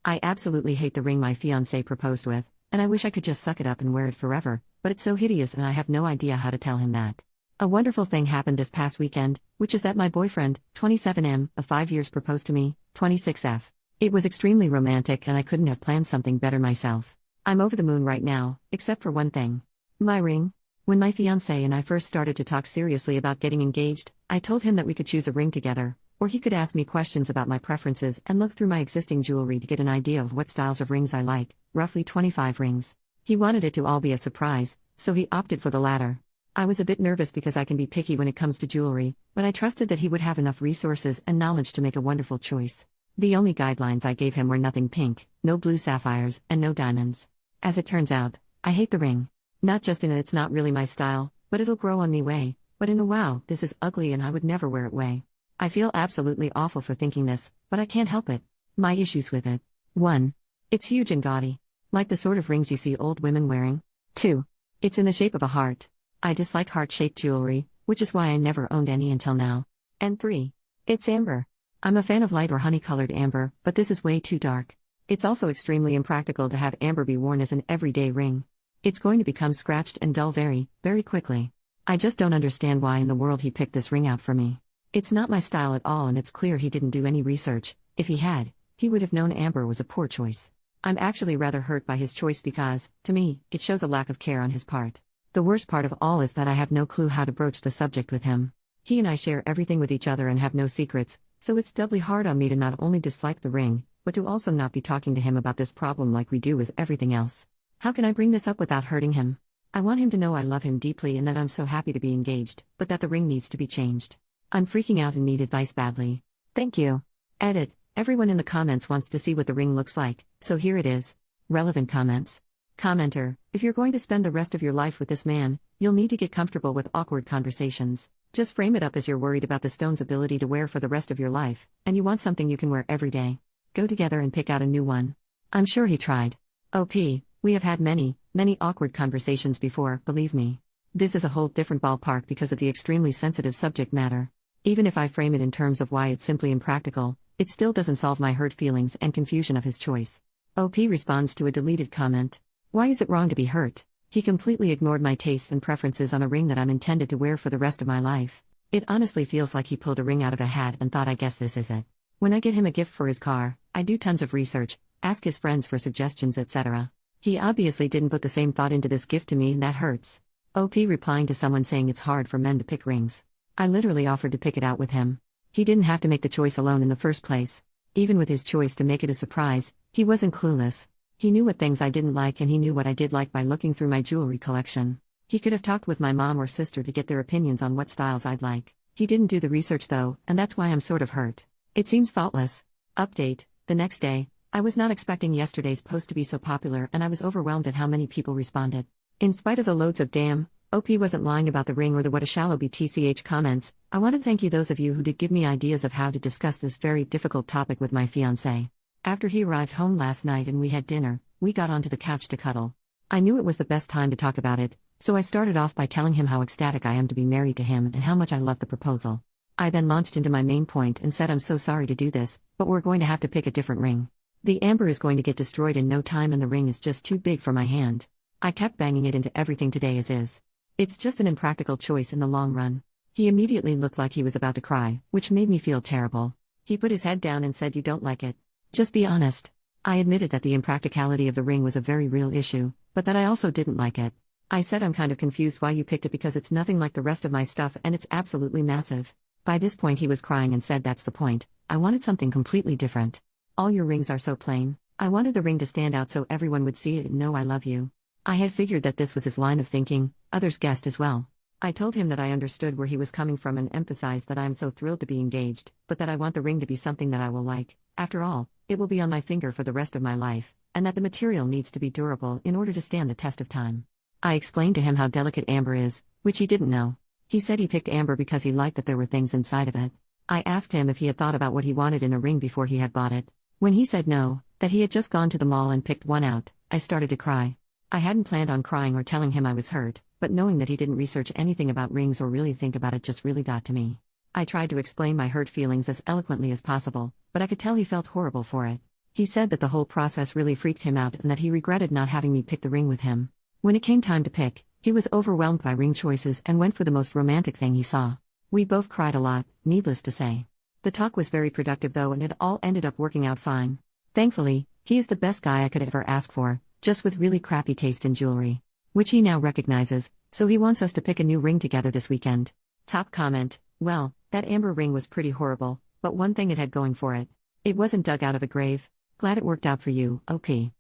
I absolutely hate the ring my fiancé proposed with, and I wish I could just suck it up and wear it forever, but it's so hideous and I have no idea how to tell him that. A wonderful thing happened this past weekend, which is that my boyfriend, 27M, of 5 years proposed to me, 26F. It was extremely romantic and I couldn't have planned something better myself. I'm over the moon right now, except for one thing. My ring. When my fiancé and I first started to talk seriously about getting engaged, I told him that we could choose a ring together, or he could ask me questions about my preferences and look through my existing jewelry to get an idea of what styles of rings I like, roughly 25 rings. He wanted it to all be a surprise, so he opted for the latter. I was a bit nervous because I can be picky when it comes to jewelry, but I trusted that he would have enough resources and knowledge to make a wonderful choice. The only guidelines I gave him were nothing pink, no blue sapphires, and no diamonds. As it turns out, I hate the ring. Not just in it's not really my style, but it'll grow on me way, but in a wow, this is ugly and I would never wear it way. I feel absolutely awful for thinking this, but I can't help it. My issues with it. 1. It's huge and gaudy. Like the sort of rings you see old women wearing. 2. It's in the shape of a heart. I dislike heart-shaped jewelry, which is why I never owned any until now. And 3. It's amber. I'm a fan of light or honey-colored amber, but this is way too dark. It's also extremely impractical to have amber be worn as an everyday ring. It's going to become scratched and dull very, very quickly. I just don't understand why in the world he picked this ring out for me. It's not my style at all and it's clear he didn't do any research. If he had, he would have known amber was a poor choice. I'm actually rather hurt by his choice because, to me, it shows a lack of care on his part. The worst part of all is that I have no clue how to broach the subject with him. He and I share everything with each other and have no secrets, so it's doubly hard on me to not only dislike the ring, but to also not be talking to him about this problem like we do with everything else. How can I bring this up without hurting him? I want him to know I love him deeply and that I'm so happy to be engaged, but that the ring needs to be changed. I'm freaking out and need advice badly. Thank you. Edit. Everyone in the comments wants to see what the ring looks like, so here it is. Relevant comments. Commenter, if you're going to spend the rest of your life with this man, you'll need to get comfortable with awkward conversations. Just frame it up as you're worried about the stone's ability to wear for the rest of your life, and you want something you can wear every day. Go together and pick out a new one. I'm sure he tried. OP, we have had many awkward conversations before, believe me. This is a whole different ballpark because of the extremely sensitive subject matter. Even if I frame it in terms of why it's simply impractical, it still doesn't solve my hurt feelings and confusion of his choice. OP responds to a deleted comment. Why is it wrong to be hurt? He completely ignored my tastes and preferences on a ring that I'm intended to wear for the rest of my life. It honestly feels like he pulled a ring out of a hat and thought I guess this is it. When I get him a gift for his car, I do tons of research, ask his friends for suggestions etc. He obviously didn't put the same thought into this gift to me and that hurts. OP replying to someone saying it's hard for men to pick rings. I literally offered to pick it out with him. He didn't have to make the choice alone in the first place. Even with his choice to make it a surprise, he wasn't clueless. He knew what things I didn't like and he knew what I did like by looking through my jewelry collection. He could have talked with my mom or sister to get their opinions on what styles I'd like. He didn't do the research though, and that's why I'm sort of hurt. It seems thoughtless. Update, the next day, I was not expecting yesterday's post to be so popular and I was overwhelmed at how many people responded. In spite of the loads of damn, OP wasn't lying about the ring or the what a shallow BTCH comments, I want to thank you those of you who did give me ideas of how to discuss this very difficult topic with my fiancé. After he arrived home last night and we had dinner, we got onto the couch to cuddle. I knew it was the best time to talk about it, so I started off by telling him how ecstatic I am to be married to him and how much I love the proposal. I then launched into my main point and said I'm so sorry to do this, but we're going to have to pick a different ring. The amber is going to get destroyed in no time and the ring is just too big for my hand. I kept banging it into everything today as is. It's just an impractical choice in the long run. He immediately looked like he was about to cry, which made me feel terrible. He put his head down and said you don't like it. Just be honest. I admitted that the impracticality of the ring was a very real issue, but that I also didn't like it. I said I'm kind of confused why you picked it because it's nothing like the rest of my stuff and it's absolutely massive. By this point he was crying and said that's the point, I wanted something completely different. All your rings are so plain. I wanted the ring to stand out so everyone would see it and know I love you. I had figured that this was his line of thinking, others guessed as well. I told him that I understood where he was coming from and emphasized that I am so thrilled to be engaged, but that I want the ring to be something that I will like. After all, it will be on my finger for the rest of my life, and that the material needs to be durable in order to stand the test of time. I explained to him how delicate amber is, which he didn't know. He said he picked amber because he liked that there were things inside of it. I asked him if he had thought about what he wanted in a ring before he had bought it. When he said no, that he had just gone to the mall and picked one out, I started to cry. I hadn't planned on crying or telling him I was hurt, but knowing that he didn't research anything about rings or really think about it just really got to me. I tried to explain my hurt feelings as eloquently as possible, but I could tell he felt horrible for it. He said that the whole process really freaked him out and that he regretted not having me pick the ring with him. When it came time to pick, he was overwhelmed by ring choices and went for the most romantic thing he saw. We both cried a lot, needless to say. The talk was very productive though, and it all ended up working out fine. Thankfully, he is the best guy I could ever ask for, just with really crappy taste in jewelry. Which he now recognizes, so he wants us to pick a new ring together this weekend. Top comment: well, that amber ring was pretty horrible, but one thing it had going for it. It wasn't dug out of a grave. Glad it worked out for you, OP.